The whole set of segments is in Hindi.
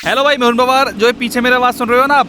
हेलो भाई, मैं हूं पवार। जो पीछे मेरी आवाज़ सुन रहे हो ना आप,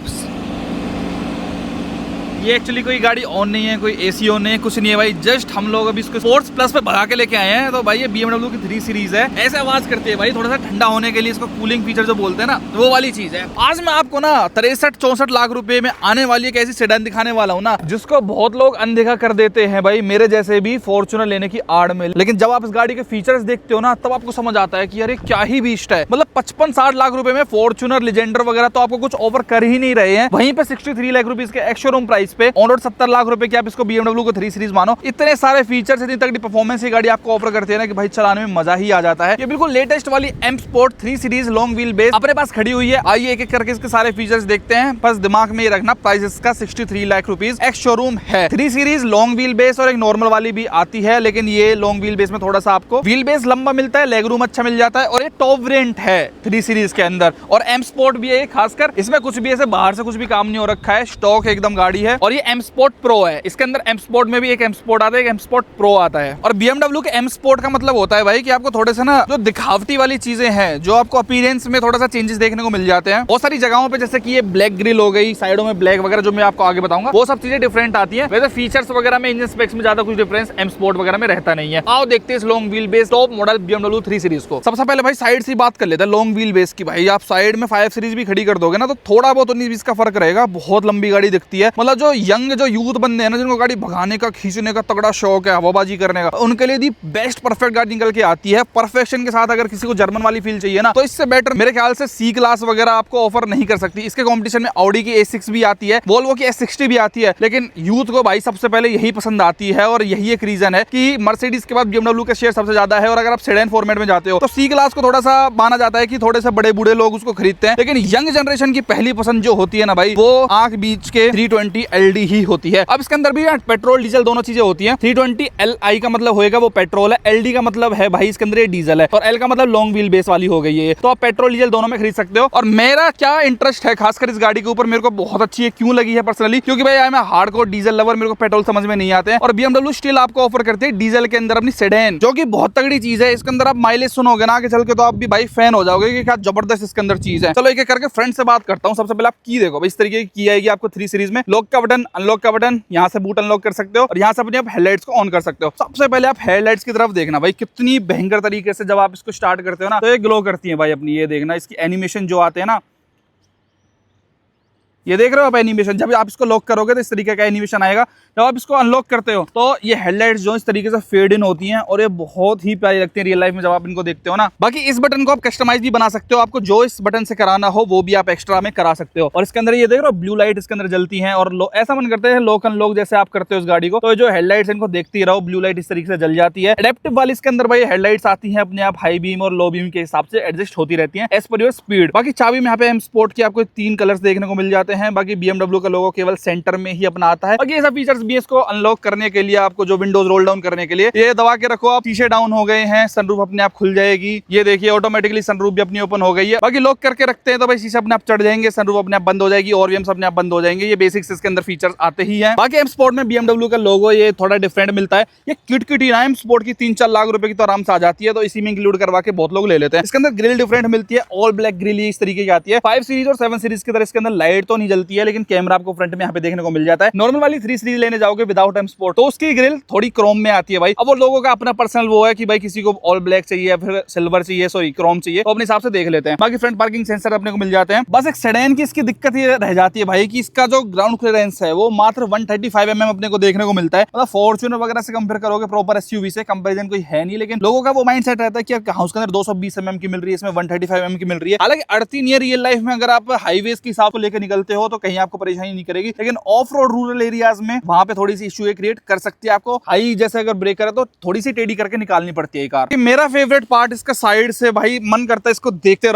ये एक्चुअली कोई गाड़ी ऑन नहीं है, कोई एसी ऑन नहीं है, कुछ नहीं है भाई। जस्ट हम लोग अभी इसको स्पोर्ट्स प्लस पे भगा के लेके आए हैं। तो भाई ये BMW की 3 सीरीज है। ऐसे आवाज करती है भाई, थोड़ा सा ठंडा होने के लिए इसको कूलिंग फीचर जो बोलते हैं ना, वो वाली चीज है। आज मैं आपको ना 63-64 लाख रुपए में आने वाली एक ऐसी सेडान दिखाने वाला हूँ ना, जिसको बहुत लोग अनदेखा कर देते हैं भाई, मेरे जैसे भी फॉर्च्यूनर लेने की आड़ में। लेकिन जब आप इस गाड़ी के फीचर्स देखते हो ना, तब आपको समझ आता है कि अरे क्या ही बीस्ट है। मतलब 55-60 लाख रुपए में फॉर्च्यूनर लेजेंडर वगैरह तो आपको कुछ ऑफर कर ही नहीं रहे हैं। वहीं पे 63 लाख रुपीज के एक्स शोरूम प्राइस पे ऑन रोड 70 लाख रुपए की आप इसको BMW को 3 सीरीज मानो। इतने सारे फीचर्स, इतनी तगड़ी परफॉर्मेंस ये गाड़ी आपको ऑफर करती है ना कि भाई चलाने में मजा ही आ जाता है। ये बिल्कुल लेटेस्ट वाली M Sport 3 series long wheel base अपने पास खड़ी हुई है। आइए एक एक करके इसके सारे फीचर्स देखते हैं। बस दिमाग में ये रखना, प्राइस इसका 63 लाख रुपीज एक्स शोरूम है। 3 सीरीज लॉन्ग व्हील बेस और एक नॉर्मल वाली भी आती है, लेकिन ये लॉन्ग व्हील बेस में थोड़ा सा आपको व्हील बेस लंबा मिलता है, लेग रूम अच्छा मिल जाता है और ये टॉप वेरिएंट है 3 सीरीज के अंदर। और M Sport भी है खासकर, इसमें कुछ भी ऐसे बाहर से कुछ भी काम नहीं हो रखा है, स्टॉक एकदम गाड़ी है। और ये M Sport Pro है। इसके अंदर M Sport में भी एक M Sport आता है, एक M Sport Pro आता है। और BMW के M Sport का मतलब होता है भाई कि आपको थोड़े से ना जो दिखावटी वाली चीजें हैं, जो आपको अपीयरेंस में थोड़ा सा चेंजेस देखने को मिल जाते हैं बहुत सारी जगहों पे, जैसे कि ये ब्लैक ग्रिल हो गई, साइडों में ब्लैक वगैरह, जो मैं आपको आगे बताऊंगा, वो सब चीजें डिफरेंट आती है। वैसे फीचर्स वगैरह में, इंजन स्पेक्स में ज्यादा कुछ डिफरेंस M Sport वगैरह में रहता नहीं है। आओ देखते हैं इस long wheel base top model BMW 3 series को। सबसे पहले भाई साइड से बात कर लेते हैं लॉन्ग व्हील बेस की। भाई आप साइड में 5 सीरीज भी खड़ी कर दोगे ना, तो थोड़ा बहुत 19-20 का फर्क रहेगा। बहुत लंबी गाड़ी दिखती है। मतलब जो यंग जो यूथ बंदे हैं ना, जिनको गाड़ी भगाने का, खींचने का तगड़ा शौक है, हवाबाजी करने का, उनके लिए दी बेस्ट परफेक्ट गाड़ी निकल के आती है। परफेक्शन के साथ अगर किसी को जर्मन वाली फील चाहिए ना, तो इससे बेटर मेरे ख्याल से C क्लास वगैरह आपको ऑफर नहीं कर सकती। इसके कंपटीशन में ऑडी की A6 भी आती है, वोल्वो की S60 भी आती है, लेकिन यूथ को भाई सबसे पहले यही पसंद आती है। और यही एक रीजन है कि मर्सिडीज के बाद BMW का शेयर सबसे ज्यादा है। और अगर आप सेडान फॉर्मेट में जाते हो तो C क्लास को थोड़ा सा माना जाता है कि थोड़े से बड़े बूढ़े लोग उसको खरीदते हैं, लेकिन यंग जनरेशन की पहली पसंद जो होती है ना भाई, वो आंख बीच के 320 LD ही होती है। अब इसके अंदर भी पेट्रोल डीजल दोनों चीजें होती हैं। 320 LI का मतलब होएगा वो पेट्रोल है, LD का मतलब है भाई इसके अंदर ये डीजल है, और L का मतलब लॉन्ग व्हील बेस वाली हो गई है। तो आप पेट्रोल डीजल दोनों में खरीद सकते हो। और मेरा क्या इंटरेस्ट है खासकर इस गाड़ी के ऊपर, मेरे को बहुत अच्छी है। क्यों लगी है पर्सनली, क्योंकि भाई I am hardcore diesel lover, मेरे को पेट्रोल समझ में नहीं आते हैं। और BMW स्टिल आपको ऑफर करती है डीजल के अंदर अपनी सेडान, जो कि बहुत तगड़ी चीज है। इसके अंदर आप माइलेज सुनोगे ना आगे चल के, तो आप भी भाई फैन हो जाओगे कि क्या जबरदस्त इसके अंदर चीज है। चलो एक एक करके फ्रंट से बात करता हूँ। सबसे पहले आप की देखो भाई, इस तरीके की की आएगी आपको 3 सीरीज में। लॉक का बटन, अनलॉक का बटन, यहाँ से बूट अनलॉक कर सकते हो और यहाँ से अपने आप हेडलाइट्स को ऑन कर सकते हो। सबसे पहले आप हेडलाइट्स की तरफ देखना भाई, कितनी भयंकर तरीके से जब आप इसको स्टार्ट करते हो ना, तो ये ग्लो करती है भाई अपनी। ये देखना इसकी एनिमेशन जो आते हैं ना, ये देख रहे हो आप एनिमेशन। जब आप इसको लॉक करोगे तो इस तरीके का एनिमेशन आएगा। जब आप इसको अनलॉक करते हो तो ये हेडलाइट्स जो इस तरीके से फेड इन होती हैं, और ये बहुत ही प्यारी लगती है रियल लाइफ में जब आप इनको देखते हो ना। बाकी इस बटन को आप कस्टमाइज भी बना सकते हो, आपको जो इस बटन से कराना हो वो भी आप एक्स्ट्रा में करा सकते हो। और इसके अंदर ये देख रहे हो ब्लू लाइट इसके अंदर जलती है, और ऐसा मन करते हैं लॉक अनलॉक जैसे आप करते हो इस गाड़ी को, तो जो हेडलाइट्स इनको देखती रहो, ब्लू लाइट इस तरीके से जल जाती है। एडेप्टिव वाली इसके अंदर भाई हेडलाइट्स आती है अपने आप हाई बीम और लो बीम के हिसाब से एडजस्ट होती रहती है एज पर योर स्पीड। बाकी चाबी में यहाँ पे M Sport की आपको 3 कलर्स देखने को मिल जाते हैं। बाकी BMW का लोगो केवल सेंटर में ही अपना आता है। बाकी ऐसा फीचर्स भी इसको अनलॉक करने के लिए, आपको जो विंडोज रोल डाउन करने के लिए, ये दबा के रखो आप, शीशे डाउन हो गए हैं, सनरूफ अपने आप खुल जाएगी। ये देखिए ऑटोमेटिकली सनरूफ भी अपनी ओपन हो गई है। बाकी लॉक करके रखते हैं तो भाई शीशे अपने आप चढ़ जाएंगे, सनरूफ अपने आप बंद हो जाएगी, और अपने आप बंद हो जाएंगे। ये बेसिक्स इसके अंदर फीचर्स आते ही हैं। बाकी M Sport में BMW का लोगो ये थोड़ा डिफरेंट मिलता है। ये किट ही ना M Sport की 3-4 लाख रुपए की तो आराम से आ जाती है, तो इसी में इंक्लूड करवा के बहुत लोग ले लेते हैं। इसके अंदर ग्रिल डिफरेंट मिलती है, ऑल ब्लैक ग्रिल इस तरीके की आती है। 5 सीरीज और 7 सीरीज की तरह इसके अंदर लाइट तो नहीं जलती है, लेकिन कैमरा आपको फ्रंट में यहाँ पे देखने को मिल जाता है। नॉर्मल वाली 3 सीरीज लेने जाओगे विदाउट M Sport, तो उसकी ग्रिल थोड़ी क्रोम में आती है भाई। अब वो लोगों का अपना पर्सनल वो है कि भाई किसी को ऑल ब्लैक चाहिए या फिर सिल्वर चाहिए, सॉरी क्रोम चाहिए, तो अपने हिसाब से देख लेते हैं। बाकी फ्रंट पार्किंग सेंसर अपने को मिल जाते हैं। बस एक सेडान की इसकी दिक्कत ये रह जाती है भाई कि इसका जो ग्राउंड क्लियरेंस है वो मात्र 135 mm अपने को देखने को मिलता है। मतलब फॉर्च्यूनर वगैरह से कंपेयर करोगे, प्रॉपर SUV से कंपैरिजन कोई है नहीं, लेकिन लोगों का वो माइंडसेट रहता है कि कहां उसके अंदर 220 mm की मिल रही है, इसमें 135 mm की मिल रही है। हालांकि अड़ती नहीं है रियल लाइफ में। अगर आप हाईवेज के हिसाब को लेकर निकलते हो तो कहीं आपको परेशानी नहीं करेगी, लेकिन ऑफ रोड रूरल एरियाज में वहां पे थोड़ी सी इश्यू क्रिएट कर सकती है। आपको हाई जैसे अगर ब्रेकर है तो थोड़ी सी टेढ़ी करके निकालनी पड़ती है कार। मेरा फेवरेट पार्ट इसका साइड से भाई, मन करता है इसको देखते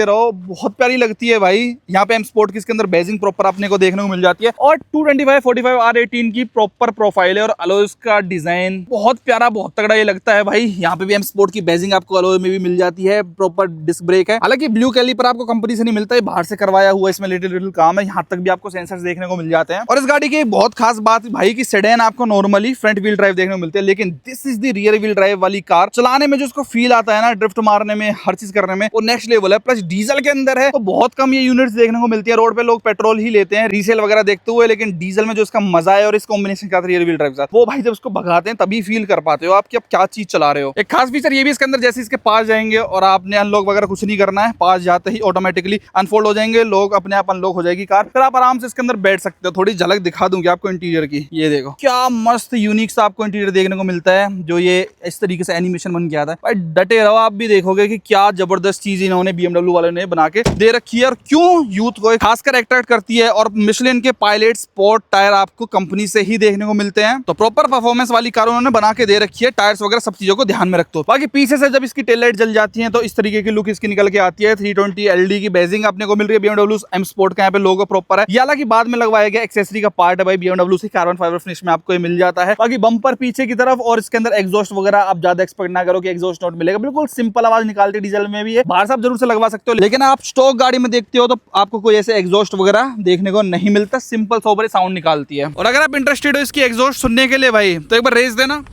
रहो, बहुत प्यारी लगती है भाई। यहाँ पे M Sport की इसके अंदर बेजिंग प्रॉपर आपने को देखने को मिल जाती है, और 225 45 R18 की प्रॉपर प्रोफाइल है, और अलॉयज का डिजाइन बहुत प्यारा, बहुत तगड़ा ये लगता है भाई। यहाँ पे भी M Sport की बेजिंग आपको अलॉय में भी मिल जाती है, प्रॉपर डिस्क ब्रेक है। हालांकि ब्लू कैलिपर आपको कंपनी से नहीं मिलता है, बाहर से करवाया हुआ इसमें लिटिल काम काम है, यहाँ तक भी आपको सेंसर्स देखने को मिल जाते हैं। और इस गाड़ी की बहुत खास बात भाई की सेडान आपको नॉर्मली फ्रंट व्हील ड्राइव देखने को मिलते हैं, लेकिन this is the rear wheel drive वाली कार। चलाने में जो उसको फील आता है ना, ड्रिफ्ट मारने में, हर चीज करने में, वो नेक्स्ट लेवल है। प्लस डीजल के अंदर है तो बहुत कम ये यूनिट्स देखने को मिलती है। रोड पे लोग पेट्रोल ही लेते हैं रीसेल वगैरह देखते हुए, लेकिन डीजल में जो इसका मजा है और इस कॉम्बिनेशन का रियर व्हील ड्राइव के साथ, वो भाई जब उसको भगाते हैं तभी फील कर पाते हो आप कि आप क्या चीज चला रहे हो। एक खास फीचर ये भी इसके अंदर, जैसे इसके पास जाएंगे और आपने अनलॉक वगैरह कुछ नहीं करना है, पास जाते ही ऑटोमेटिकली अनफोल्ड हो जाएंगे लोग, अपने आप अनलॉक हो जाएगी कार, फिर आप आराम से इसके अंदर बैठ सकते हो। थोड़ी झलक दिखा दूंगी आपको इंटीरियर की, ये देखो क्या मस्त यूनिक सा आपको इंटीरियर देखने को मिलता है, जो ये इस तरीके से एनिमेशन बन के आता है। भाई डटे रहो, आप भी देखोगे कि क्या जबरदस्त चीज इन्होंने BMW वाले ने बना के दे रखी है और क्यों यूथ को खासकर अट्रैक्ट करती है। और मिशेलिन के पायलट स्पोर्ट टायर आपको कंपनी से ही देखने को मिलते हैं, तो प्रॉपर परफॉर्मेंस वाली कार उन्होंने बना के दे रखी है। टायर्स वगैरह सब चीजों को ध्यान में रखते हो। बाकी पीछे से जब इसकी टेल लाइट जल जाती है तो इस तरीके की लुक इसकी निकल के आती है। 320 LD की बेजिंग आपने को मिल रही है। BMW M स्पोर्ट का यहाँ पे लोगो प्रॉपर है, ये हालांकि बाद में लगवाया गया एक्सेसरी का पार्ट है भाई। BMW से कार्बन फाइबर फिनिश में आपको ये मिल जाता है। बाकी बम्पर पीछे की तरफ और इसके अंदर एग्जॉस्ट वगैरह आप ज्यादा एक्सपेक्ट ना करो कि एग्जॉस्ट नोट मिलेगा, बिल्कुल सिंपल आवाज निकालती है। डीजल में भी है, बाहर से आप जरूर से लगवा सकते हो, लेकिन आप स्टॉक गाड़ी में देखते हो तो आपको कोई ऐसे एग्जॉस्ट वगैरह देखने को नहीं मिलता, सिंपल सोबर साउंड निकालती है। और अगर आप इंटरेस्टेड हो इसकी एग्जॉस्ट सुनने के लिए भाई, तो एक बार रेस देना,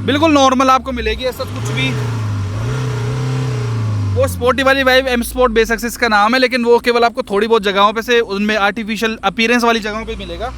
बिल्कुल नॉर्मल आपको मिलेगी, ऐसा कुछ भी। वो स्पोर्टी वाली वाइब M स्पोर्ट बेसिक्स इसका नाम है, लेकिन वो केवल आपको थोड़ी बहुत जगहों पे से उनमें आर्टिफिशियल अपीयरेंस वाली जगहों पे मिलेगा।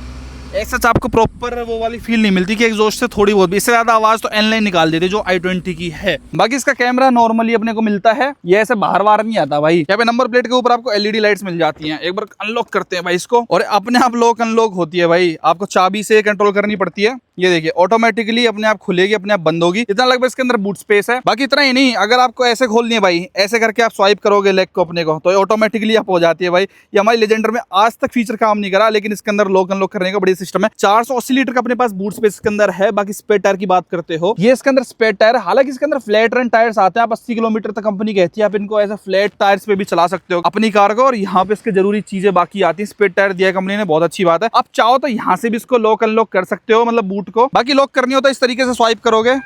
ऐसा आपको प्रॉपर वो वाली फील नहीं मिलती कि एग्जॉस्ट से थोड़ी बहुत भी, इससे ज्यादा आवाज तो N-line निकाल देती है जो i20 की है। बाकी इसका कैमरा नॉर्मली अपने को मिलता है, ये ऐसे बाहर बाहर नहीं आता भाई। यहाँ पे नंबर प्लेट के ऊपर आपको LED लाइट्स मिल जाती हैं। एक बार अनलॉक करते हैं भाई इसको और अपने आप लॉक अनलॉक होती है भाई, आपको चाबी से कंट्रोल करनी पड़ती है। ये देखिए ऑटोमेटिकली अपने आप खुलेगी, अपने आप बंद होगी। इतना लगभग इसके अंदर बूट स्पेस है। बाकी इतना ही नहीं, अगर आपको ऐसे खोलनी है भाई, ऐसे करके आप स्वाइप करोगे लेग को अपने को, तो ऑटोमेटिकली आप हो जाती है भाई। ये हमारी लेजेंडर में आज तक फीचर काम नहीं करा, लेकिन इसके अंदर लॉक अनलॉक करने का बड़ी सिस्टम है। 480 लीटर का अपने पास बूट स्पेस इसके अंदर है। बाकी स्पेयर टायर की बात करते हो, ये इसके अंदर स्पेयर टायर, हालांकि इसके अंदर फ्लैट रन टायर्स आते हैं। आप 80 किलोमीटर तक कंपनी कहती है आप इनको ऐसे फ्लैट टायर्स पे भी चला सकते हो अपनी कार को, और यहाँ पे इसके जरूरी चीजें बाकी आती है। स्पेयर टायर दिया कंपनी ने, बहुत अच्छी बात है। आप चाहो तो यहाँ से भी इसको लॉक अनलॉक कर सकते हो, मतलब बूट को। बाकी लॉक करनी हो तो इस तरीके से स्वाइप करोगे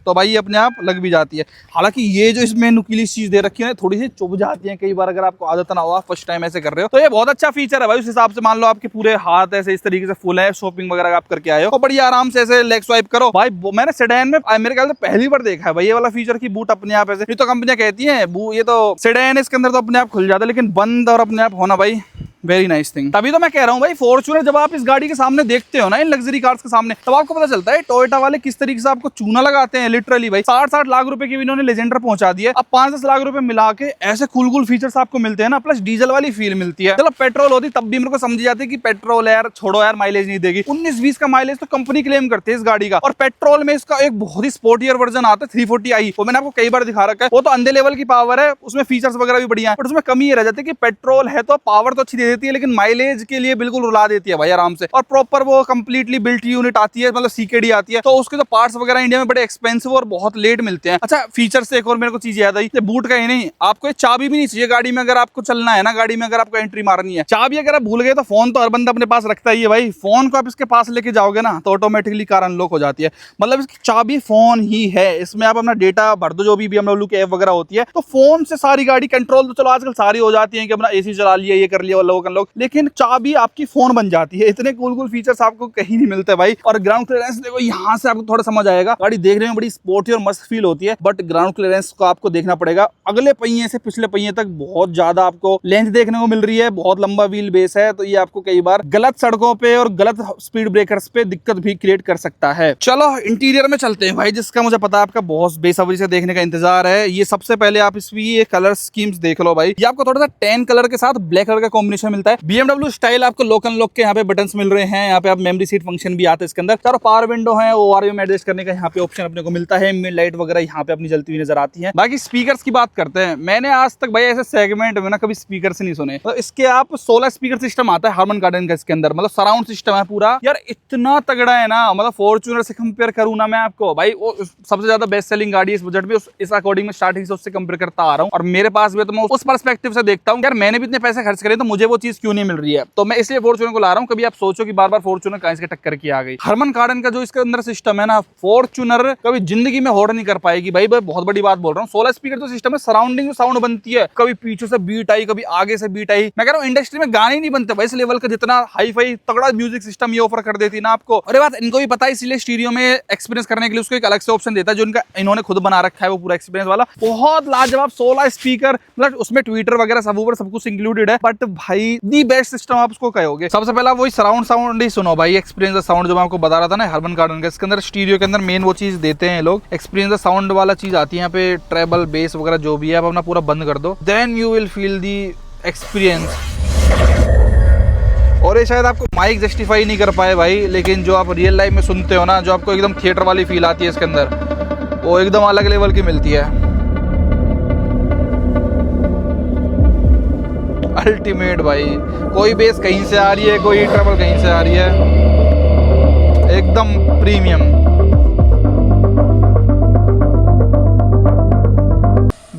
तो भाई ये अपने आप लग भी जाती है। हालांकि ये जो इसमें नुकीली चीज दे रखी है ना, थोड़ी सी चुभ जाती है कई बार, अगर आपको आदत ना हो, फर्स्ट टाइम ऐसे कर रहे हो, तो ये बहुत अच्छा फीचर है भाई। उस हिसाब से मान लो आपके पूरे हाथ ऐसे इस तरीके से फुल है, शॉपिंग वगैरह आप करके आए हो, तो बड़ी आराम से ऐसे लेग स्वाइप करो भाई। मैंने सेडान में मेरे ख्याल से पहली बार देखा है भाई ये वाला फीचर की बूट अपने आप ऐसे। ये तो कंपनियां कहती है ये तो सेडान है, इसके अंदर तो अपने आप खुल जाता है, लेकिन बंद और अपने आप होना भाई वेरी नाइस थिंग। तभी तो मैं कह रहा हूँ भाई, फॉर्च्यूनर जब आप इस गाड़ी के सामने देखते हो ना, इन लग्जरी कार्स के सामने, तब आपको पता चलता है टोयोटा वाले किस तरीके से आपको चूना लगाते हैं लिटरली भाई। 60-60 लाख रुपए की भी इन्होंने लेजेंडर पहुंचा दिया। अब 5-10 लाख रुपए मिला के ऐसे कूल फीचर्स आपको मिलते हैं ना, प्लस डीजल वाली फील मिलती है। चलो पेट्रोल होती तब भी मेरे को समझ जाती कि पेट्रोल यार छोड़ो यार, माइलेज नहीं देगी। 19-20 का माइलेज तो कंपनी क्लेम करती है इस गाड़ी का। और पेट्रोल में इसका एक बहुत ही स्पोर्टियर वर्जन आता है 340i, वो मैंने आपको कई बार दिखा रखा है। वो तो अंधे लेवल की पावर है, उसमें फीचर्स वगैरह भी बढ़िया है, बट उसमें कमी ये रह जाती है कि पेट्रोल है तो पावर तो अच्छी दे देती है, लेकिन माइलेज के लिए बिल्कुल रुला देती है भाई आराम से। और प्रॉपर वो कंप्लीटली बिल्ट यूनिट आती है, मतलब CKD आती है, तो उसके तो पार्ट्स वगैरह इंडिया में बड़े एक्सपेंसिव और बहुत लेट मिलते हैं। अच्छा फीचर से एक और मेरे को चीज याद आई, बूट का ही नहीं, आपको चाबी भी नहीं चाहिए गाड़ी में। अगर आपको चलना है ना, गाड़ी में अगर आपको एंट्री मारनी है, चाबी अगर आप भूल गए तो फोन तो हर बंदा अपने पास रखता ही है भाई। फोन को आप इसके पास लेके जाओगे ना तो ऑटोमेटिकली कार अनलॉक हो जाती है। मतलब इसकी चाबी फोन ही है, इसमें आप अपना डेटा भर दो, जो भी BMW की ऐप वगैरह होती है, तो फोन से सारी गाड़ी कंट्रोल। तो चलो आजकल सारी हो जाती है कि अपना AC चला लिया, ये कर लिया, लॉक अनलॉक, लेकिन चाबी आपकी फोन बन जाती है। इतने कूल फीचर्स आपको कहीं नहीं मिलते भाई। और ग्राउंड क्लियरेंस देखो, यहाँ से आपको थोड़ा समझ आएगा। गाड़ी देखने में बड़ी स्पोर्टी और मस्त फील होती है, बट ग्राउंड क्लियरेंस को आपको देखना पड़ेगा। अगले पहिए से पिछले पहिए तक बहुत ज्यादा आपको लेंथ देखने को मिल रही है, बहुत लंबा व्हील बेस है, तो ये आपको कई बार गलत सड़कों पे और गलत स्पीड ब्रेकर्स पे दिक्कत भी क्रिएट कर सकता है। चलो इंटीरियर में चलते हैं भाई, जिसका मुझे पता है आपका बहुत बेसब्री से देखने का इंतजार है। ये सबसे पहले आप इसकी ये कलर स्कीम्स देख लो भाई। ये आपको थोड़ा सा टैन कलर के साथ ब्लैक कलर का कॉम्बिनेशन मिलता है। BMW स्टाइल आपको लॉक अनलॉक के यहाँ पे बटन्स मिल रहे हैं। यहाँ पे आप मेमोरी सीट फंक्शन भी आता है इसके अंदर। चारों पावर विंडो है, ORV में एडजस्ट करने का यहाँ पे ऑप्शन अपने को मिलता है। मिड लाइट वगैरह यहाँ पे अपनी जलती हुई नजर आती है। बाकी स्पीकर्स की बात करते हैं, मैंने आज तक भाई ऐसे सेगमेंट में ना कभी स्पीकर से नहीं सुने। तो इसके आप 16 स्पीकर सिस्टम आता है हार्मन गार्डन का इसके अंदर, मतलब सराउंड सिस्टम है पूरा यार, इतना तगड़ा है ना। मतलब फॉर्च्यूनर से कंपेयर करूँ ना मैं आपको भाई, वो सबसे ज्यादा बेस्ट सेलिंग गाड़ी इस बजट में, इस अकॉर्डिंग में स्टार्टिंग से उससे कंपेयर करता आ रहा हूँ। और मेरे पास भी तो मैं उस पर्सपेक्टिव से देखता हूँ यार, मैंने भी इतने पैसे खर्च करे तो मुझे वो वो चीज क्यों नहीं मिल रही है। तो मैं इसलिए फॉर्च्यूनर को ला रहा हूँ। कभी आप सोचो कि बार बार फॉर्च्यूनर कहाँ से टक्कर की आ गई। हरमन कार्डन का जो इसके अंदर सिस्टम है ना, फॉर्च्यूनर कभी जिंदगी में होल्ड नहीं कर पाएगी भाई। बहुत बड़ी बात बोल रहा हूँ। 16 स्पीकर जो सिस्टम है, सराउंडिंग साउंड बनती है, कभी पीछे से बीट आई, कभी आगे से बीट आई। मैं कह रहा हूँ इंडस्ट्री में गाने नहीं बनते भाई इस लेवल का, जितना हाई फाई तगड़ा म्यूजिक सिस्टम ये ऑफर कर देती ना आपको। और ये बात इनको भी पता है, इसलिए स्टीरियो में एक्सपीरियंस करने के लिए उसको एक अलग से ऑप्शन देता है, जो इनका इन्होंने खुद बना रखा है, वो पूरा एक्सपीरियंस वाला। बहुत लाजवाब 16 स्पीकर, मतलब उसमें ट्विटर वगैरह सब कुछ इंक्लूडेड है। बट भाई दी बेस्ट सिस्टम आप उसको कहोगे। सबसे पहला वही सराउंड साउंड ही सुनो भाई, एक्सपीरियंस साउंड जो मैं आपको बता रहा था ना हरमन कार्डन का। इसके अंदर स्टीरियो के अंदर मेन वो चीज देते हैं लोग, एक्सपीरियंस साउंड वाला चीज आती है यहाँ पे, ट्रेबल बेस वगैरह जो भी है आप अपना पूरा बंद कर दो, then you will feel the experience. और ये शायद आपको माइक जस्टिफाई नहीं कर पाए भाई, लेकिन जो आप रियल लाइफ में सुनते हो ना, जो आपको एकदम थिएटर वाली फील आती है इसके अंदर, वो एकदम अलग लेवल की मिलती है। अल्टीमेट भाई, कोई बेस कहीं से आ रही है, कोई ट्रेबल कहीं से आ रही है, एकदम प्रीमियम।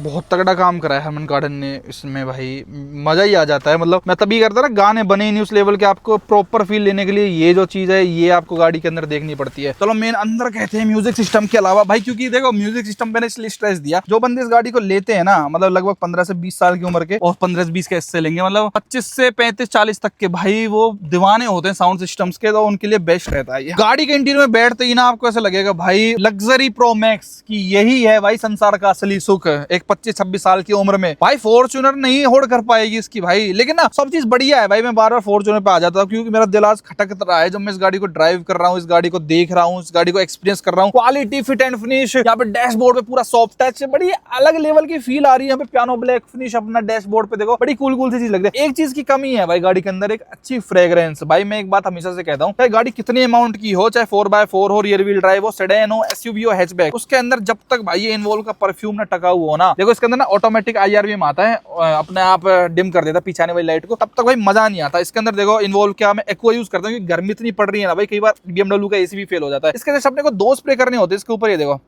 बहुत तगड़ा काम करा है हरमन कार्डन ने इसमें भाई, मजा ही आ जाता है। मतलब मैं तभी करता ना, गाने बने नहीं उस लेवल के, आपको प्रॉपर फील लेने के लिए ये जो चीज है ये आपको गाड़ी के अंदर देखनी पड़ती है। चलो मेन अंदर कहते हैं म्यूजिक सिस्टम के अलावा भाई, क्योंकि देखो म्यूजिक सिस्टम पे इसलिए स्ट्रेस दिया, जो बंदे इस गाड़ी को लेते हैं ना, मतलब लगभग 15 से 20 साल की उम्र के, और 15 से 20 के इससे लेंगे, मतलब 25 से 35 40 तक के भाई, वो दीवाने होते हैं साउंड सिस्टम्स के, तो उनके लिए बेस्ट रहता है। गाड़ी के इंटीरियर में बैठते ही ना आपको ऐसा लगेगा भाई लग्जरी प्रो मैक्स की यही है भाई संसार का असली सुख। एक 25-26 साल की उम्र में भाई फॉर्च्यूनर नहीं होड़ कर पाएगी इसकी भाई। लेकिन ना सब चीज बढ़िया है भाई, मैं बार बार फॉर्च्यूनर पे आ जाता हूँ, क्योंकि मेरा दिल आज खटक रहा है जब मैं इस गाड़ी को ड्राइव कर रहा हूँ, इस गाड़ी को देख रहा हूँ, इस गाड़ी को एक्सपीरियंस कर रहा हूँ। क्वालिटी, फिट एंड फिनिश, यहाँ पे डैशबोर्ड पे पूरा सॉफ्ट टच, बड़ी अलग लेवल की फील आ रही है। यहाँ पे पियानो ब्लैक फिनिश अपना डैशबोर्ड पे देखो, बड़ी कूल सी चीज लग रही है। एक चीज की कमी है भाई गाड़ी के अंदर, एक अच्छी फ्रेग्रेंस। भाई मैं एक बात हमेशा से कहता हूँ, चाहे गाड़ी कितनी अमाउंट की हो, चाहे 4x4 हो, रियर व्हील ड्राइव हो, सेडान हो, एसयूवी हो, हैचबैक, उसके अंदर जब तक भाई ये इन्वॉल्व का परफ्यूम ना टका हुआ हो ना, देखो इसके अंदर ना ऑटोमेटिक IRV आता है, अपने आप डिम कर देता है पीछे आने वाली लाइट को, तब तक भाई मजा नहीं आता। इसके अंदर देखो इन्वॉल्व क्या, मैं एक्वा यूज करता हूँ, क्योंकि गर्मी इतनी पड़ रही है ना भाई, कई बार BMW का AC भी फेल हो जाता है। इसके जैसे अपने को 2 स्प्रे करने होते हैं इसके ऊपर, ये देखो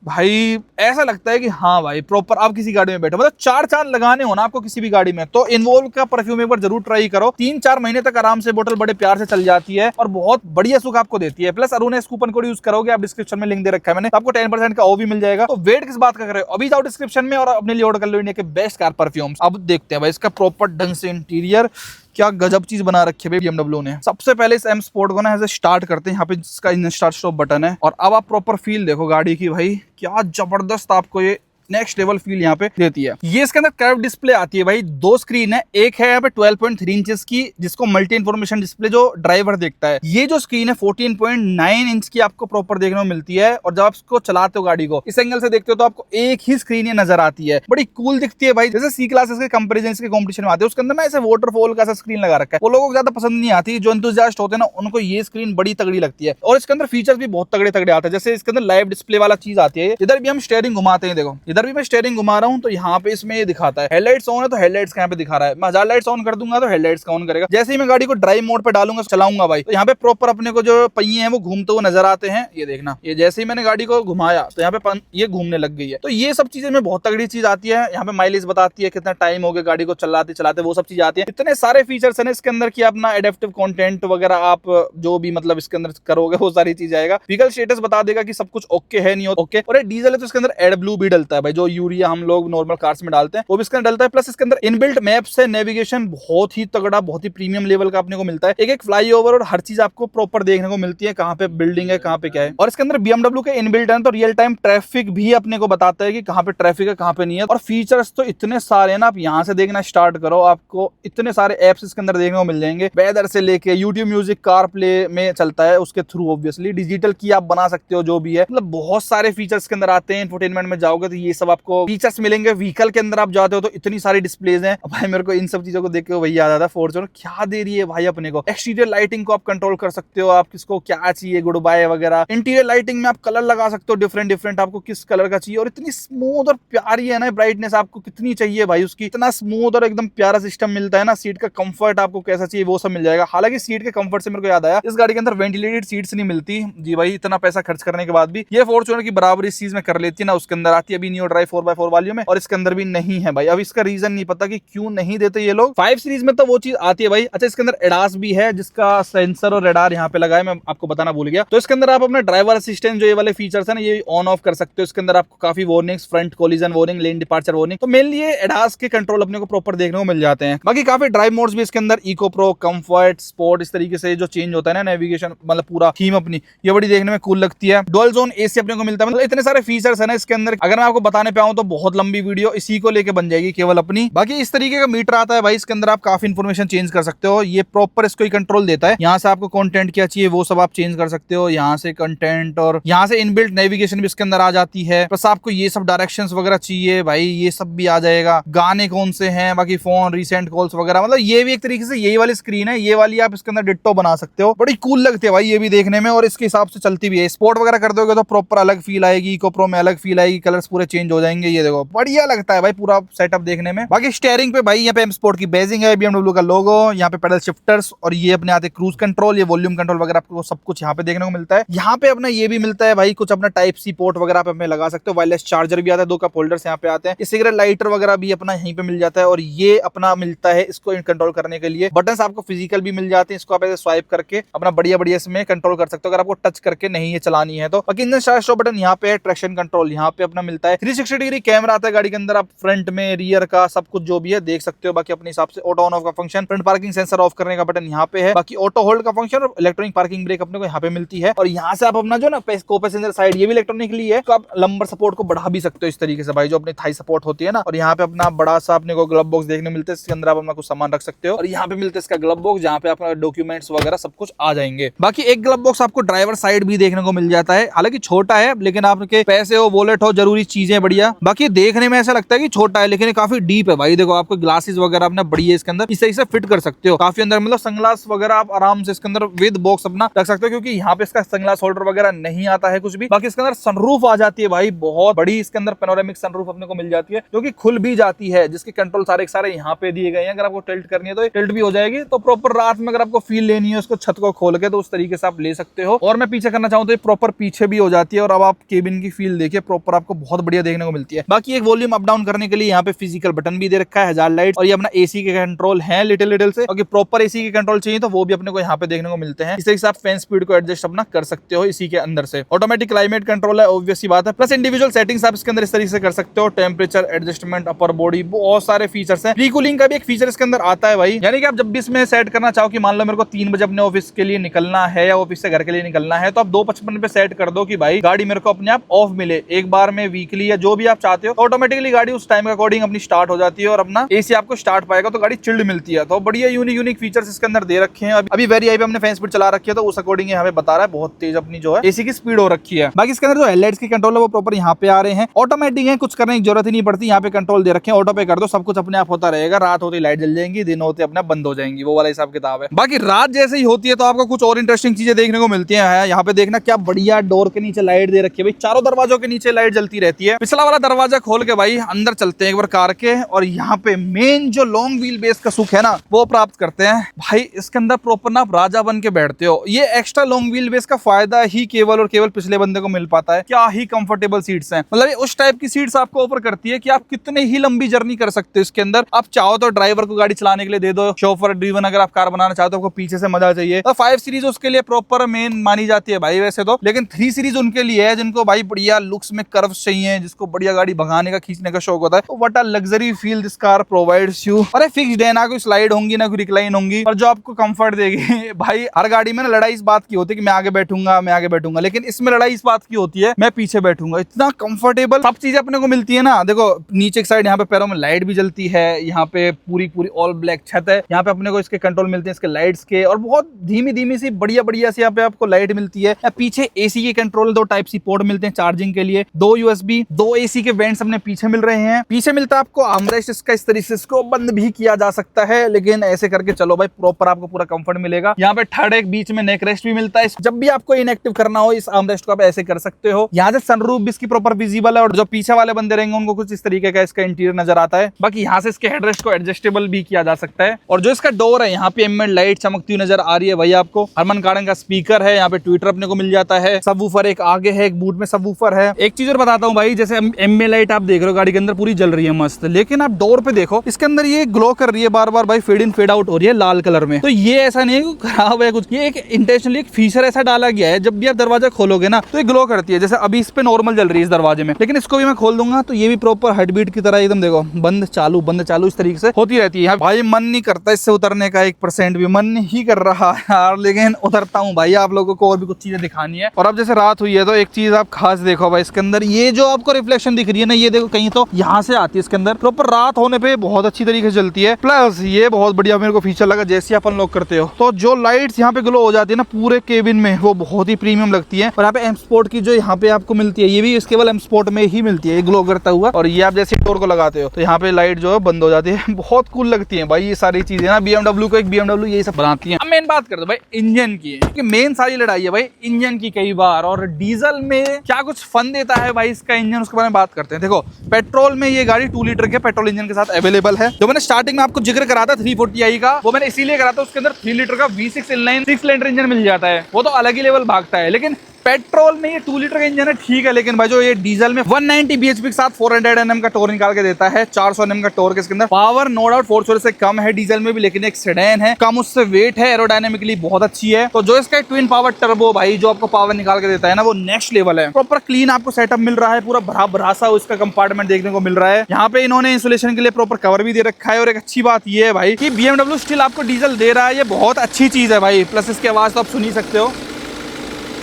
भाई ऐसा लगता है कि हाँ भाई प्रॉपर आप किसी गाड़ी में बैठो। मतलब 4 चांद लगाने हो ना आपको किसी भी गाड़ी में, तो इन्वॉल्व का परफ्यूम एक बार जरूर ट्राई करो। 3-4 महीने तक आराम से बोतल बड़े प्यार से चल जाती है और बहुत बढ़िया सुख आपको देती है। Plus Arun coupon code use करोगे, आप डिस्क्रिप्शन में लिंक दे रखा है मैंने, आपको 10% का वो भी मिल जाएगा। तो वेट किस बात का कर रहे हो, अभी जाओ डिस्क्रिप्शन में और अपने लिए ऑर्डर कर लो इंडिया के बेस्ट कार परफ्यूम्स। अब देखते हैं भाई इसका प्रॉपर ढंग से इंटीरियर, क्या गजब चीज बना रखी है BMW ने। सबसे पहले इस M स्पोर्ट को ना ऐसे स्टार्ट करते हैं, यहाँ पे जिसका इंजन स्टार्ट स्टॉप बटन है, और अब आप प्रॉपर फील देखो गाड़ी की भाई, क्या जबरदस्त आपको ये नेक्स्ट लेवल फील यहाँ पे देती है। ये इसके अंदर कर्व डिस्प्ले आती है भाई, 2 स्क्रीन है, एक है यहाँ पे 12.3 इंचेस की, जिसको मल्टी इन्फॉर्मेशन डिस्प्ले जो ड्राइवर देखता है। ये जो स्क्रीन है 14.9 इंच की आपको प्रॉपर देखने को मिलती है, और जब आप इसको चलाते हो गाड़ी को इस एंगल से देखते हो तो आपको एक ही स्क्रीन ये नजर आती है, बड़ी कूल दिखती है भाई। जैसे C क्लासेस के कंपेरिजन के कॉम्पिटिशन में आते हैं, उसके अंदर ना ऐसे वाटरफॉल का स्क्रीन लगा रखा है, वो लोगों को ज्यादा पसंद नहीं आती। जो एंथुसियास्ट होते हैं ना उनको ये स्क्रीन बड़ी तगड़ी लगती है, और इसके अंदर फीचर्स भी बहुत तगड़े तगड़े आते हैं। जैसे इसके अंदर लाइव डिस्प्ले वाला चीज आती है, इधर भी हम स्टीयरिंग घुमाते हैं, देखो इधर भी मैं स्टीयरिंग घुमा रहा हूं तो यहाँ पे इसमें ये दिखाता है हेडलाइट्स ऑन है, तो हेडलाइट्स का यहाँ पे दिखा रहा है। मैं 1000 लाइट्स ऑन कर दूंगा तो हेडलाइट्स का ऑन करेगा। जैसे ही मैं गाड़ी को ड्राइव मोड पे डालूंगा, चलाऊंगा भाई, तो यहाँ पे प्रॉपर अपने को जो पहिए हैं वो घूमते हुए नजर आते हैं। ये देखना, ये जैसे ही मैंने गाड़ी को घुमाया तो यहाँ पे ये घूमने लग गई है। तो ये सब चीजें में बहुत तगड़ी चीज आती है। यहाँ पे माइलेज बताती है, कितना टाइम हो गया गाड़ी को चलाते चलाते, वो सब चीज आती है। इतने सारे फीचर्स है इसके अंदर की अपना एडेप्टिव कंटेंट वगैरह आप जो भी मतलब इसके अंदर करोगे वो सारी चीज आएगा। व्हीकल स्टेटस बता देगा कि सब कुछ ओके है नहीं ओके। और ये डीजल है तो इसके अंदर एडब्लू भी डलता है भाई, जो यूरिया हम लोग नॉर्मल कार्स में डालते हैं वो भी इसके अंदर डलता है। प्लस इसके अंदर इनबिल्ट मैप्स है, नेविगेशन बहुत ही तगड़ा, बहुत ही प्रीमियम लेवल का अपने को मिलता है। एक एक फ्लाईओवर और हर चीज आपको प्रॉपर देखने को मिलती है, कहाँ पे बिल्डिंग है, कहाँ पे क्या है। और इसके अंदर BMW के इनबिल्ट है तो रियल टाइम ट्रैफिक भी अपने को बताता है कि कहाँ पे ट्रैफिक है, कहाँ पे नहीं है। और फीचर्स तो इतने सारे हैं ना, आप यहाँ से देखना स्टार्ट करो, आपको इतने सारे एप्स इसके अंदर देखने को मिल जाएंगे। वेदर से लेके यूट्यूब म्यूजिक कार प्ले में चलता है उसके थ्रू, ऑब्वियसली डिजिटल की आप बना सकते हो जो भी है, मतलब बहुत सारे फीचर्स के अंदर आते हैं। इंफोटेनमेंट में जाओगे तो ये सब आपको फीचर्स मिलेंगे। व्हीकल के अंदर आप जाते हो तो इतनी सारी डिस्प्लेज हैं भाई, मेरे को इन सब चीजों को देख के वही याद आता है फॉर्च्यूनर क्या दे रही है भाई अपने को। एक्सटीरियर लाइटिंग को आप कंट्रोल कर सकते हो, आप किसको क्या चाहिए, गुड बाय वगैरह। इंटीरियर लाइटिंग में आप कलर लगा सकते हो डिफरेंट आपको किस कलर का चाहिए। और इतनी स्मूथ और प्यारी है ना ब्राइटनेस, आपको कितनी चाहिए भाई उसकी, इतना स्मूथ और एकदम प्यारा सिस्टम मिलता है ना। सीट का कंफर्ट आपको कैसा चाहिए वो सब मिल जाएगा। हालांकि सीट के कंफर्ट से मेरे को याद आया, इस गाड़ी के अंदर वेंटिलेटेड सीट्स नहीं मिलती जी भाई, इतना पैसा खर्च करने के बाद भी ये फॉर्च्यूनर की बराबरी इस चीज में कर लेती है ना, उसके अंदर आती है। अभी नहीं नियो ड्राइव 4x4 वालियों में, और इसके अंदर भी नहीं है भाई। अब इसका रीजन नहीं पता कि क्यों नहीं देते ये लोग। 5 सीरीज में तो वो चीज आती है भाई। अच्छा, इसके अंदर एडास भी है जिसका सेंसर और रेडार यहाँ पे लगा है, मैं आपको बताना भूल गया। तो इसके अंदर आप अपना ड्राइवर असिस्टेंट जो ये वाले फीचर्स है ना, ये ऑन ऑफ कर सकते हो। इसके अंदर आपको काफी warnings, front collision warning, lane departure warning, तो मेनली ये एडास के कंट्रोल अपने को प्रॉपर देखने को मिल जाते हैं। बाकी काफी ड्राइव मोड्स भी इसके अंदर, इको प्रो, कंफर्ट, स्पोर्ट, इस तरीके से जो चेंज होता है ना नेविगेशन, मतलब पूरा थीम अपनी, ये बड़ी देखने में कूल लगती है। डुअल जोन एसी अपने को मिलता है। मतलब इतने सारे फीचर्स है ना इसके अंदर, अगर मैं आपको बताने पे आऊं तो बहुत लंबी वीडियो इसी को लेके बन जाएगी केवल अपनी। बाकी इस तरीके का मीटर आता है भाई, इसके अंदर आप काफी इन्फॉर्मेशन चेंज कर सकते हो। ये प्रॉपर इसको ही कंट्रोल देता है। यहाँ से आपको कंटेंट क्या चाहिए वो सब आप चेंज कर सकते हो, यहाँ से कंटेंट, और यहाँ से इनबिल्ट नेविगेशन भी इसके अंदर आ जाती है। प्लस आपको ये सब डायरेक्शंस वगैरह चाहिए भाई, ये सब भी आ जाएगा। गाने कौन से हैं, बाकी फोन, रिसेंट कॉल्स वगैरह, मतलब ये भी एक तरीके से यही वाली स्क्रीन है, ये वाली आप इसके अंदर डिट्टो बना सकते हो। बड़ी कूल लगती है भाई ये भी देखने में, और इसके हिसाब से चलती भी है। स्पोर्ट वगैरह कर दोगे तो प्रॉपर अलग फील आएगी, इको प्रो में अलग फील आएगी, कलर्स पूरे चेंज हो जाएंगे। ये देखो बढ़िया लगता है भाई पूरा सेटअप देखने में। बाकी स्टीयरिंग पे भाई यहाँ पे स्पोर्ट की बेजिंग है, BMW का लोगो, यहाँ पे पेडल शिफ्टर्स, और ये अपने आते क्रूज कंट्रोल, ये वॉल्यूम कंट्रोल वगैरह आपको सब कुछ यहाँ पे देखने को मिलता है। यहाँ पे अपना ये भी मिलता है भाई कुछ अपना टाइप सी पोर्ट वगैरह आप अपने लगा सकते हो। वायरलेस चार्जर भी आता है, 2 कप होल्डर्स यहाँ पे आते हैं। सिगरेट लाइटर वगैरह भी अपना यहीं पे मिल जाता है, और ये अपना मिलता है इसको कंट्रोल करने के लिए। बटन आपको फिजिकल भी मिल जाते हैं, इसको आप ऐसे स्वाइप करके अपना बढ़िया बढ़िया इसमें कंट्रोल कर सकते हो, अगर आपको टच करके नहीं ये चलानी है तो। बाकी इंजन स्टार्ट स्टॉप बटन यहाँ पे है, ट्रैक्शन कंट्रोल यहाँ पे अपना मिलता है। 360 डिग्री कैमरा आता है गाड़ी के अंदर, आप फ्रंट में, रियर का सब कुछ जो भी है देख सकते हो। बाकी अपने हिसाब से ऑटो ऑन ऑफ का function, front parking sensor of करने का बटन यहाँ पे है। बाकी ऑटो होल्ड का फंक्शन और इलेक्ट्रॉनिक पार्किंग ब्रेक अपने को यहाँ पे मिलती है। और यहाँ से आप अपना जो ना को पैसेंजर साइड, ये भी इलेक्ट्रॉनिकली है, तो आप लंबर सपोर्ट को बढ़ा भी सकते हो इस तरीके से भाई, जो अपनी थाई सपोर्ट होती है ना। और यहाँ पे अपना बड़ा सा अपने को ग्लव बॉक्स देखने मिलता है, इसके अंदर आप अपना कुछ सामान रख सकते हो। और यहाँ पे मिलता है इसका ग्लव बॉक्स, जहाँ पे आपका डॉक्यूमेंट्स वगैरह सब कुछ आ जाएंगे। बाकी एक ग्लव बॉक्स आपको ड्राइवर साइड भी देखने को मिल जाता है, हालांकि छोटा है, लेकिन आपके पैसे हो, वॉलेट हो, जरूरी चीजें बढ़िया। बाकी देखने में ऐसा लगता है कि छोटा है, लेकिन काफी डीप है भाई। देखो आपको ग्लासेस वगैरह अपना बढ़िया इसके अंदर इस तरीके से फिट कर सकते हो काफी अंदर, मतलब सनग्लास वगैरह आप आराम से इसके अंदर विद बॉक्स अपना रख सकते हो, क्योंकि यहाँ पे इसका सनग्लास होल्डर वगैरह नहीं आता है कुछ भी। बाकी इसके अंदर सनरूफ आ जाती है भाई, बहुत बड़ी इसके अंदर पेनोरामिक सनरूफ अपने को मिल जाती है, जो कि खुल भी जाती है, जिसके कंट्रोल सारे यहाँ पे दिए गए हैं। अगर आपको टिल्ट करनी है तो टिल्ट भी हो जाएगी, तो प्रॉपर रात में अगर आपको फील लेनी है उसको छत को खोल के, तो उस तरीके से आप ले सकते हो। और मैं पीछे करना चाहूँ तो ये प्रॉपर पीछे भी हो जाती है, और अब आप केबिन की फील देखिए प्रॉपर आपको बहुत बढ़िया देखने को मिलती है। बाकी एक वॉल्यूम अप डाउन करने के लिए यहाँ पे फिजिकल बटन भी दे रखा है, हजार लाइट, और ये अपना एसी के कंट्रोल है लिटिल से। अगर प्रॉपर एसी के कंट्रोल चाहिए तो वो भी अपने को यहाँ पे देखने को मिलते हैं। इस तरीके से आप फैन स्पीड को एडजस्ट अपना कर सकते हो इसी के अंदर से। ऑटोमेटिक क्लाइमेट कंट्रोल है, ऑब्वियस सी बात है। प्लस इंडिविजुअल सेटिंग्स आप इसके अंदर इस तरीके से कर सकते हो, टेम्परेचर एडजस्टमेंट, अपर बॉडी, बहुत सारे फीचर्स हैं। प्री कूलिंग का भी एक फीचर इसके अंदर आता है भाई, यानी कि आप जब भी इसमें सेट करना चाहो कि मान लो मेरे को 3 बजे अपने ऑफिस के लिए निकलना है या ऑफिस से घर के लिए निकलना है, तो आप 2:55 पे सेट कर दो कि भाई गाड़ी मेरे को अपने आप ऑफ मिले एक बार में, वीकली या जो भी आप चाहते हो, तो ऑटोमेटिकली गाड़ी उस टाइम के अकॉर्डिंग अपनी स्टार्ट हो जाती है, और अपना एसी आपको स्टार्ट पाएगा, तो गाड़ी चिल्ड मिलती है। तो बढ़िया यूनिक फीचर्स इसके अंदर दे रखे हैं। अभी वेरी हाई पे हमने फैन स्पीड चला रखी है, तो उस अकॉर्डिंग यहाँ पे बता रहा है बहुत तेज अपनी जो है एसी की स्पीड हो रखी है। बाकी इसके अंदर जो हेडलाइट्स की कंट्रोल है वो प्रॉपर यहाँ पे आ रहे हैं, ऑटोमेटिक है, कुछ करने की जरूरत ही नहीं पड़ती। यहाँ पे कंट्रोल दे रखे हैं, ऑटो पे कर दो, सब कुछ अपने आप होता रहेगा। रात होती लाइट जल जाएंगी, दिन होते अपने बंद हो जाएंगी, वो वाला हिसाब किताब है। बाकी रात जैसे ही होती है तो आपको कुछ और इंटरेस्टिंग चीजें देखने को मिलती है। यहाँ पे देखना क्या बढ़िया डोर के नीचे लाइट दे रखी है भाई, चारों दरवाजों के नीचे लाइट जलती रहती है। पिछला वाला दरवाजा खोल के भाई अंदर चलते हैं एक बार कार के, और यहाँ पे मेन जो लॉन्ग व्हील बेस का सुख है ना वो प्राप्त करते हैं भाई। इसके अंदर प्रॉपर ना आप राजा बन के बैठते हो। ये एक्स्ट्रा लॉन्ग व्हील बेस का फायदा ही केवल और केवल पिछले बंदे को मिल पाता है। क्या ही कंफर्टेबल सीट्स हैं, मतलब ये उस टाइप की सीट्स आपको ऑफर करती है कि आप कितने ही लंबी जर्नी कर सकते हो इसके अंदर। आप चाहो तो ड्राइवर को गाड़ी चलाने के लिए दे दो, शोफर ड्रिवन अगर आप कार बनाना चाहते हो, आपको पीछे से मजा चाहिए, तो 5 सीरीज उसके लिए प्रॉपर मेन मानी जाती है भाई वैसे तो। लेकिन 3 सीरीज उनके लिए है जिनको भाई बढ़िया लुक्स में कर्व्स चाहिए, जिसको बढ़िया गाड़ी भगाने का, खींचने का शौक होता है। तो what a luxury feel this car provides you. अरे फिक्स्ड है, ना कोई स्लाइड होंगी ना कोई रिक्लाइन होंगी, और जो आपको कंफर्ट देगी भाई। हर गाड़ी में ना लड़ाई इस बात की होती है कि मैं आगे बैठूंगा, लेकिन इसमें लड़ाई इस बात की होती है मैं पीछे बैठूंगा। इतना कंफर्टेबल सब चीजें अपने को मिलती है ना। देखो नीचे की साइड यहाँ पे पैरों में लाइट भी जलती है, यहाँ पे पूरी ऑल ब्लैक छत है, यहाँ पे अपने को इसके कंट्रोल मिलते हैं इसके लाइट्स के, और बहुत धीमी सी बढ़िया सी यहाँ पे आपको लाइट मिलती है। पीछे एसी के कंट्रोल 2 टाइप सी पोर्ट मिलते हैं चार्जिंग के लिए, 2 USB, 2 AC के वेंट्स अपने पीछे मिल रहे हैं। पीछे मिलता है आपको आर्मरेस्ट, इसका इस तरीके से इसको बंद भी किया जा सकता है, लेकिन ऐसे करके चलो भाई प्रॉपर आपको पूरा कंफर्ट मिलेगा। यहाँ पे थर्ड एक बीच में नेक रेस्ट भी मिलता है, जब भी आपको इनएक्टिव करना हो इस आर्मरेस्ट को आप ऐसे कर सकते हो। यहाँ से सनरूफ भी इसकी प्रॉपर विजिबल है, और जो पीछे वाले बंदे रहेंगे उनको कुछ इस तरीके का इसका इंटीरियर नजर आता है। बाकी यहाँ से इसके हेडरेस्ट को एडजस्टेबल भी किया जा सकता है, और जो इसका डोर है यहाँ पे एम्बिएंट लाइट चमकती हुई नजर आ रही है भाई आपको। हरमन कार्डन का स्पीकर है, यहाँ पे ट्विटर अपने को मिल जाता है। सबवूफर एक आगे है, एक बूट में सबवूफर है। एक चीज और बताता हूँ भाई, जैसे जैसे एम्बे लाइट आप देख रहे हो गाड़ी के अंदर पूरी जल रही है मस्त, लेकिन आप डोर पे देखो इसके अंदर ये ग्लो कर रही है बार बार भाई, फेड इन फेड आउट हो रही है लाल कलर में। तो ये ऐसा नहीं है कि खराब है कुछ, ये एक इंटेंशनली एक फीचर ऐसा डाला गया है, जब भी आप दरवाजा खोलोगे ना तो ये ग्लो करती है। जैसे अभी इस पे नॉर्मल जल रही है इस दरवाजे में, लेकिन इसको भी मैं खोल दूंगा तो ये भी प्रॉपर हार्ट बीट की तरह एकदम देखो बंद चालू इस तरीके से होती रहती है। भाई मन नहीं करता इससे उतरने का, 1% भी मन नहीं कर रहा यार, लेकिन उतरता हूँ भाई, आप लोगों को और भी कुछ चीजें दिखानी है। और अब जैसे रात हुई है तो एक चीज आप खास देखो भाई, इसके अंदर ये जो आपको रिफ्लेक्शन दिख रही है ना, ये देखो कहीं तो यहाँ से आती है इसके अंदर, प्रॉपर रात होने पे बहुत अच्छी तरीके से जलती है। प्लस ये बहुत बढ़िया मेरे को फीचर लगा, जैसे आप अनलॉक करते हो तो जो लाइट्स यहाँ पे ग्लो हो जाती है ना पूरे केबिन में, वो बहुत ही प्रीमियम लगती है। और यहाँ पे एम स्पोर्ट की जो यहाँ पे आपको मिलती है, ये भी केवल एम स्पोर्ट में ही मिलती है, ये ग्लो करता हुआ। और ये आप जैसे डोर को लगाते हो तो यहाँ पे लाइट जो है बंद हो जाती है, बहुत कूल लगती है भाई ये सारी चीजें ना। BMW को एक BMW यही सब बनाती है। अब मेन बात करते भाई इंजन की, क्योंकि मेन सारी लड़ाई है भाई इंजन की कई बार। और डीजल में क्या कुछ फन देता है भाई इसका इंजन, उसके बारे में बात करते हैं। देखो पेट्रोल में ये गाड़ी 2 लीटर के पेट्रोल इंजन के साथ अवेलेबल है। जो मैंने स्टार्टिंग में आपको जिक्र करा था 340i का, वो मैंने इसीलिए करा था, उसके अंदर 3 लीटर का V6 इनलाइन 6 सिलेंडर इंजन मिल जाता है, वो तो अलग ही लेवल भागता है। लेकिन पेट्रोल में ये 2 लीटर का इंजन है ठीक है, लेकिन भाई जो ये डीजल में 190 bhp के साथ 400 Nm का टॉर्क निकाल के देता है, 400 Nm का टॉर्क इसके अंदर। पावर नो डाउट फॉर्च्यूनर से कम है डीजल में भी, लेकिन एक सेडान है, कम उससे वेट है, एरोडायनेमिकली बहुत अच्छी है। तो जो इसका ट्विन पावर टर्बो भाई जो आपको पावर निकाल के देता है ना, वो नेक्स्ट लेवल है। प्रॉपर क्लीन आपको सेटअप मिल रहा है, पूरा भरा भरा सा उसका कंपार्टमेंट देखने को मिल रहा है। यहाँ पे इन्होंने इंसुलेशन के लिए प्रॉपर कवर भी दे रखा है। और एक अच्छी बात ये है भाई कि BMW स्टिल आपको डीजल दे रहा है, ये बहुत अच्छी चीज है भाई। प्लस इसकी आवाज तो आप सुन ही सकते हो,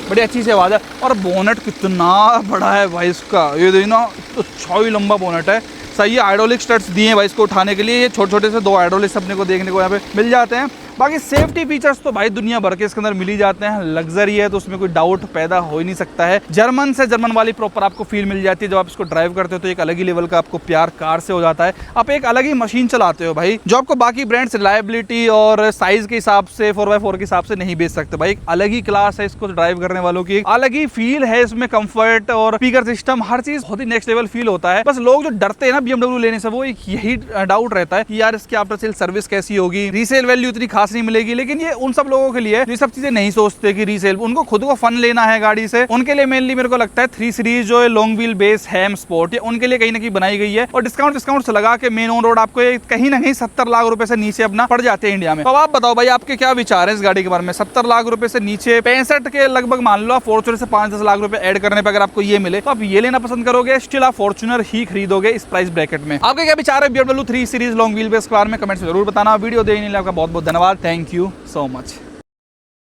बड़ी अच्छी सी आवाज़ है। और बोनट कितना बड़ा है भाई इसका, ये देखो ना तो 6 लंबा बोनट है। सही है, हाइड्रोलिक स्टड्स दिए हैं भाई इसको उठाने के लिए, ये छोटे छोटे से 2 हाइड्रोलिक्स अपने को देखने को यहाँ पे मिल जाते हैं। बाकी सेफ्टी फीचर्स तो भाई दुनिया भर के इसके अंदर मिल ही जाते हैं। लग्जरी है तो उसमें कोई डाउट पैदा हो ही नहीं सकता है। जर्मन से जर्मन वाली प्रॉपर आपको फील मिल जाती है। जब आप इसको ड्राइव करते हो तो एक अलग ही लेवल का आपको प्यार कार से हो जाता है, आप एक अलग ही मशीन चलाते हो भाई, जो आपको बाकी ब्रांड्स रिलायबिलिटी और साइज के हिसाब से 4x4 के हिसाब से नहीं बेच सकते भाई। एक अलग ही क्लास है इसको ड्राइव करने वालों की, अलग ही फील है इसमें, कंफर्ट और स्पीकर सिस्टम हर चीज बहुत ही नेक्स्ट लेवल फील होता है। बस लोग जो डरते हैं ना BMW लेने से, वो एक यही डाउट रहता है कि यार इसकी आफ्टर सेल सर्विस कैसी होगी, रीसेल वैल्यू इतनी खास नहीं मिलेगी। लेकिन उन सब लोगों के लिए जो सब चीजें नहीं सोचते कि रीसेल, उनको खुद को फन लेना है गाड़ी से, उनके लिए मेनली मेरे को लगता है 3 सीरीज जो है लॉन्ग व्हील बेस हैम स्पोर्ट, ये उनके लिए कहीं ना कहीं बनाई गई है। और डिस्काउंट लगा के मेन ऑन रोड आपको कहीं ना कहीं 70 लाख रुपए से नीचे अपना पड़ जाते हैं इंडिया में। तो आप बताओ भाई आपके क्या विचार है इस गाड़ी के बारे में? 70 लाख रुपए से नीचे 65 के लगभग मान लो, फॉर्च्यूनर से 5-10 लाख रुपए ऐड करने पर अगर आपको ये मिले तो आप ये लेना पसंद करोगे, स्टिल आप फॉर्च्यूनर ही खरीदोगे इस प्राइस ब्रैकेट में? आपके क्या विचार है BMW 3 series long wheel base car में? कमेंट्स जरूर बताना। वीडियो देखने के लिए आपका बहुत बहुत धन्यवाद। Thank you so much.